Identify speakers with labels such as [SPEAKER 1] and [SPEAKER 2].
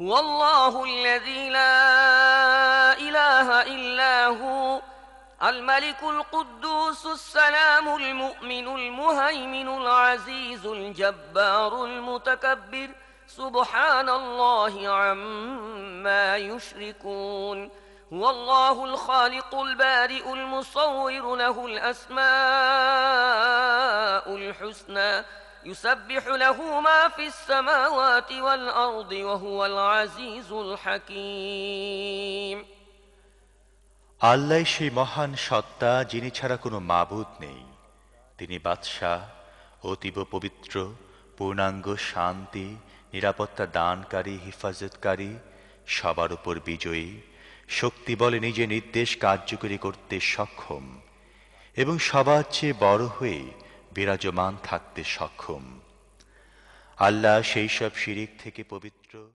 [SPEAKER 1] هو الله الذي لا إله إلا هو الملك القدوس السلام المؤمن المهيمن العزيز الجبار المتكبر سبحان الله عما يشركون. هو الله الخالق البارئ المصور له الأسماء الحسنى يسبح له ما في السماوات والأرض وهو العزيز الحكيم.
[SPEAKER 2] আল্লাহ সেই মহান সত্তা যিনি ছাড়া কোনো মাবুদ নেই। তিনি বাদশাহ, অতীব পবিত্র, পূর্ণাঙ্গ শান্তি, নিরাপত্তা দানকারী, হিফাজতকারী, সবার উপর বিজয়ী, শক্তি বলে নিজে নির্দেশ কার্যকরী করতে সক্ষম এবং সবার চেয়ে বড় হয়ে বিরাজমান থাকতে সক্ষম। আল্লাহ সেই সব শিরিক থেকে পবিত্র।